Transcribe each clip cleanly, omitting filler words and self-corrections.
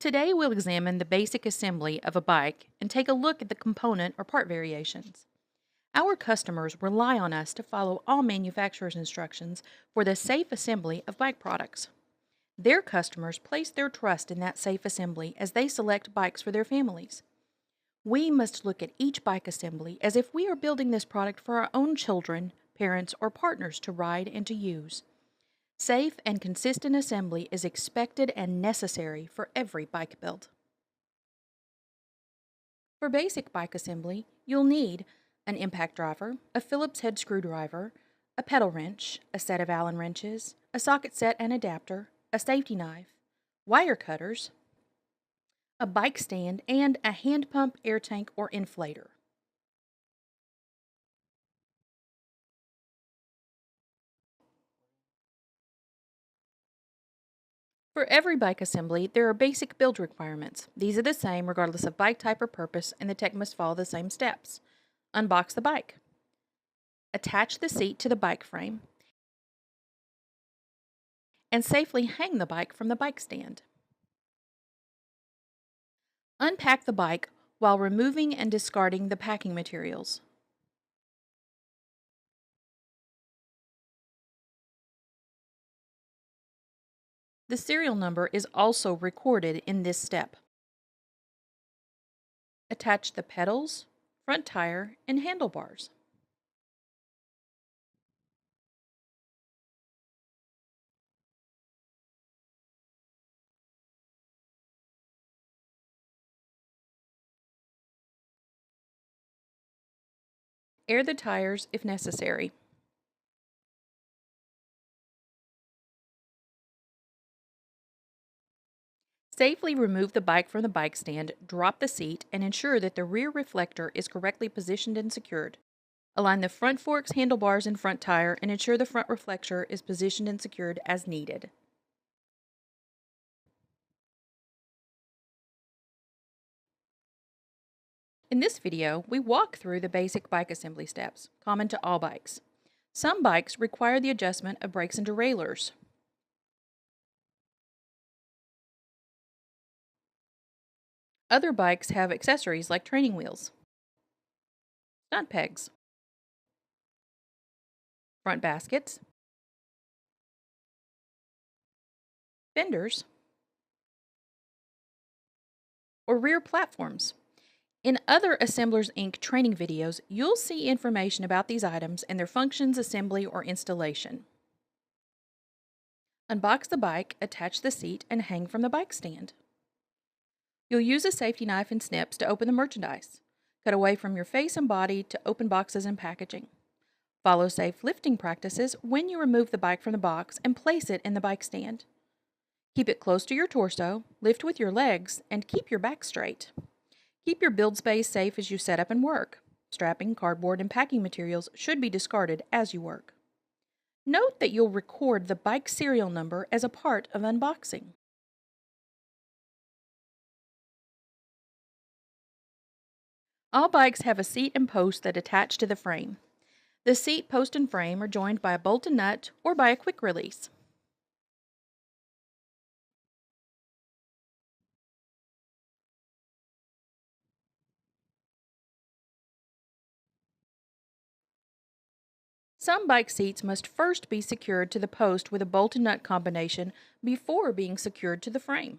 Today we'll examine the basic assembly of a bike and take a look at the component or part variations. Our customers rely on us to follow all manufacturer's instructions for the safe assembly of bike products. Their customers place their trust in that safe assembly as they select bikes for their families. We must look at each bike assembly as if we are building this product for our own children, parents, or partners to ride and to use. Safe and consistent assembly is expected and necessary for every bike build. For basic bike assembly, you'll need an impact driver, a Phillips head screwdriver, a pedal wrench, a set of Allen wrenches, a socket set and adapter, a safety knife, wire cutters, a bike stand, and a hand pump, air tank, or inflator. For every bike assembly, there are basic build requirements. These are the same regardless of bike type or purpose, and the tech must follow the same steps. Unbox the bike. Attach the seat to the bike frame and safely hang the bike from the bike stand. Unpack the bike while removing and discarding the packing materials. The serial number is also recorded in this step. Attach the pedals, front tire, and handlebars. Air the tires if necessary. Safely remove the bike from the bike stand, drop the seat, and ensure that the rear reflector is correctly positioned and secured. Align the front forks, handlebars, and front tire and ensure the front reflector is positioned and secured as needed. In this video, we walk through the basic bike assembly steps, common to all bikes. Some bikes require the adjustment of brakes and derailleurs. Other bikes have accessories like training wheels, stunt pegs, front baskets, fenders, or rear platforms. In other Assemblers Inc. training videos, you'll see information about these items and their functions, assembly, or installation. Unbox the bike, attach the seat, and hang from the bike stand. You'll use a safety knife and snips to open the merchandise. Cut away from your face and body to open boxes and packaging. Follow safe lifting practices when you remove the bike from the box and place it in the bike stand. Keep it close to your torso, lift with your legs, and keep your back straight. Keep your build space safe as you set up and work. Strapping, cardboard, and packing materials should be discarded as you work. Note that you'll record the bike serial number as a part of unboxing. All bikes have a seat and post that attach to the frame. The seat, post, and frame are joined by a bolt and nut or by a quick release. Some bike seats must first be secured to the post with a bolt and nut combination before being secured to the frame.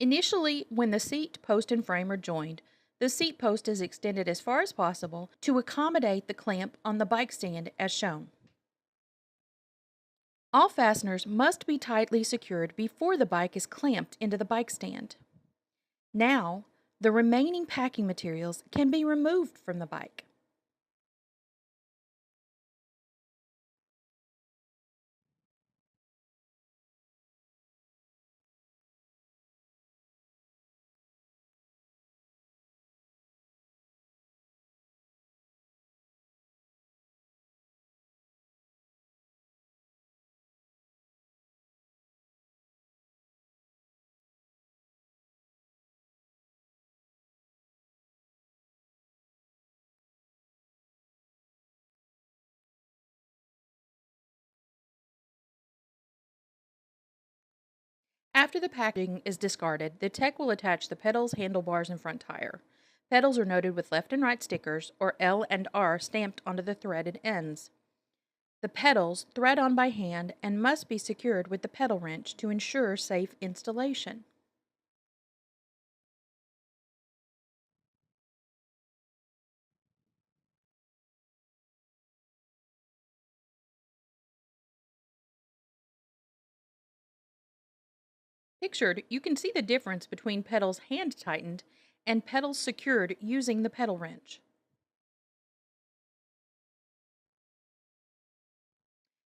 Initially, when the seat, post, and frame are joined, the seat post is extended as far as possible to accommodate the clamp on the bike stand as shown. All fasteners must be tightly secured before the bike is clamped into the bike stand. Now, the remaining packing materials can be removed from the bike. After the packaging is discarded, the tech will attach the pedals, handlebars, and front tire. Pedals are noted with left and right stickers, or L and R stamped onto the threaded ends. The pedals thread on by hand and must be secured with the pedal wrench to ensure safe installation. Pictured, you can see the difference between pedals hand tightened and pedals secured using the pedal wrench.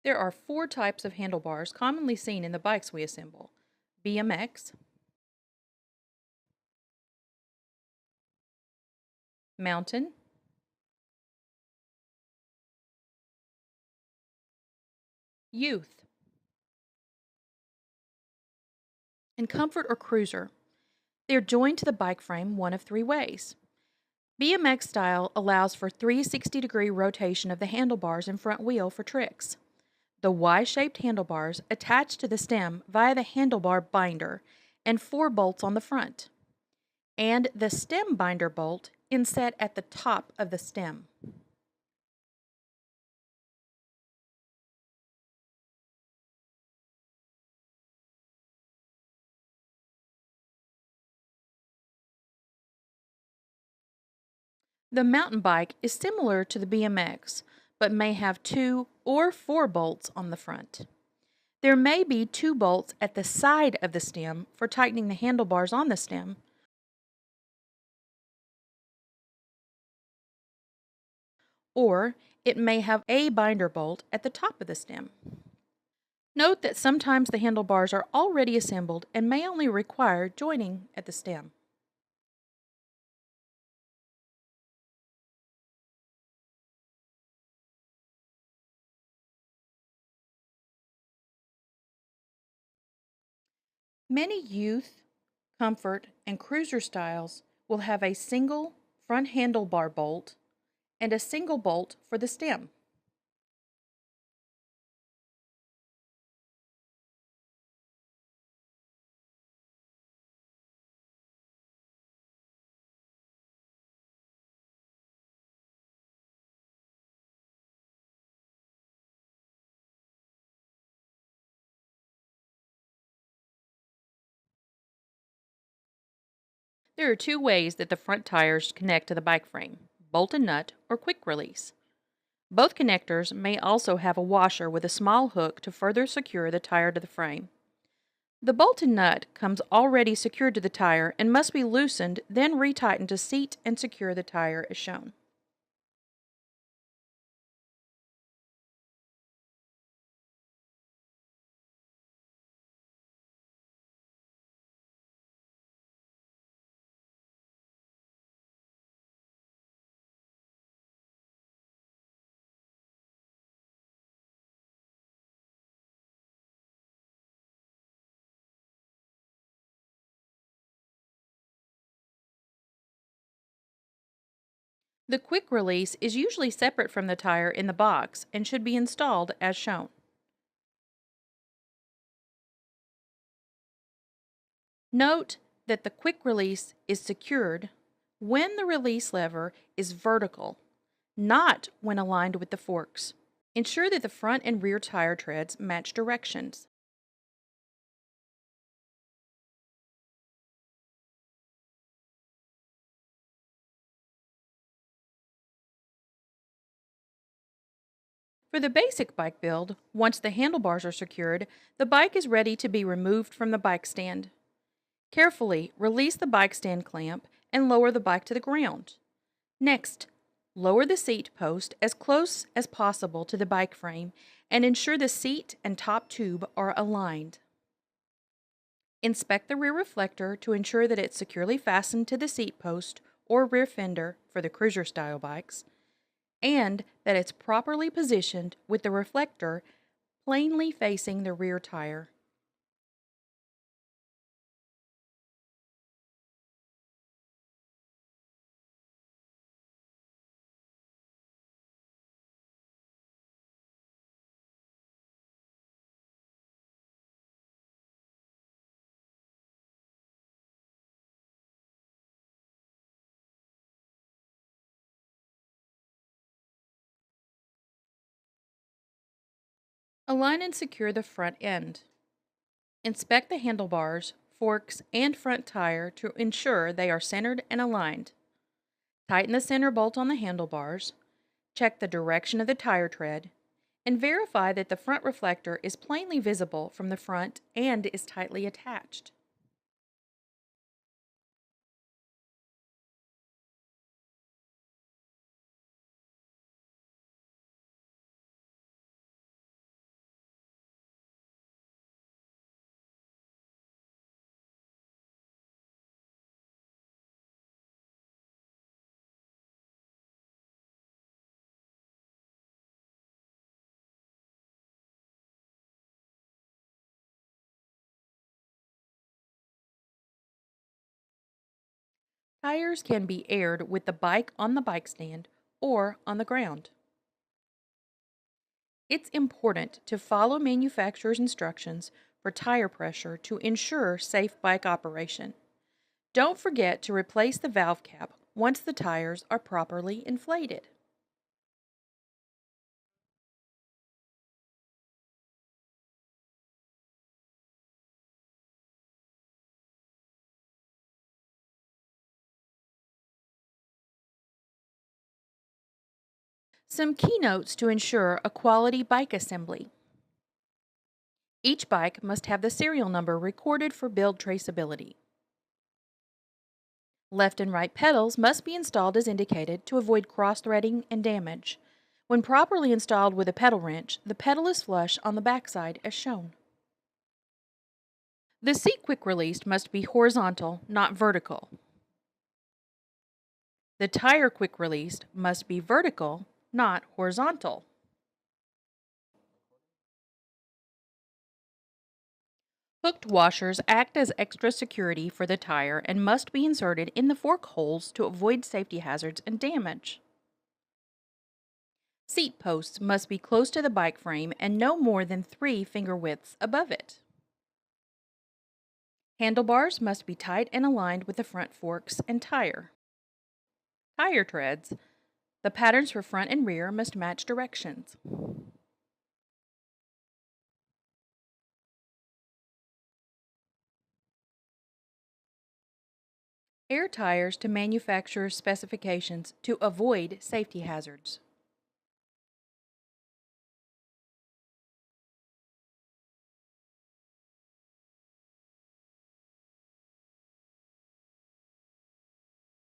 There are four types of handlebars commonly seen in the bikes we assemble: BMX, mountain, youth, and comfort or cruiser. They are joined to the bike frame one of three ways. BMX style allows for 360-degree rotation of the handlebars and front wheel for tricks. The Y-shaped handlebars attach to the stem via the handlebar binder and four bolts on the front, and the stem binder bolt inset at the top of the stem. The mountain bike is similar to the BMX, but may have two or four bolts on the front. There may be two bolts at the side of the stem for tightening the handlebars on the stem, or it may have a binder bolt at the top of the stem. Note that sometimes the handlebars are already assembled and may only require joining at the stem. Many youth, comfort, and cruiser styles will have a single front handlebar bolt and a single bolt for the stem. There are two ways that the front tires connect to the bike frame: bolt and nut or quick release. Both connectors may also have a washer with a small hook to further secure the tire to the frame. The bolt and nut comes already secured to the tire and must be loosened, then retightened to seat and secure the tire as shown. The quick release is usually separate from the tire in the box and should be installed as shown. Note that the quick release is secured when the release lever is vertical, not when aligned with the forks. Ensure that the front and rear tire treads match directions. For the basic bike build, once the handlebars are secured, the bike is ready to be removed from the bike stand. Carefully release the bike stand clamp and lower the bike to the ground. Next, lower the seat post as close as possible to the bike frame and ensure the seat and top tube are aligned. Inspect the rear reflector to ensure that it's securely fastened to the seat post or rear fender for the cruiser style bikes, and that it's properly positioned with the reflector plainly facing the rear tire. Align and secure the front end. Inspect the handlebars, forks, and front tire to ensure they are centered and aligned. Tighten the center bolt on the handlebars. Check the direction of the tire tread, and verify that the front reflector is plainly visible from the front and is tightly attached. Tires can be aired with the bike on the bike stand or on the ground. It's important to follow manufacturer's instructions for tire pressure to ensure safe bike operation. Don't forget to replace the valve cap once the tires are properly inflated. Some keynotes to ensure a quality bike assembly. Each bike must have the serial number recorded for build traceability. Left and right pedals must be installed as indicated to avoid cross-threading and damage. When properly installed with a pedal wrench, the pedal is flush on the backside as shown. The seat quick release must be horizontal, not vertical. The tire quick release must be vertical, not horizontal. Hooked washers act as extra security for the tire and must be inserted in the fork holes to avoid safety hazards and damage. Seat posts must be close to the bike frame and no more than 3 finger widths above it. Handlebars must be tight and aligned with the front forks and tire. Tire treads. The patterns for front and rear must match directions. Air tires to manufacturer's specifications to avoid safety hazards.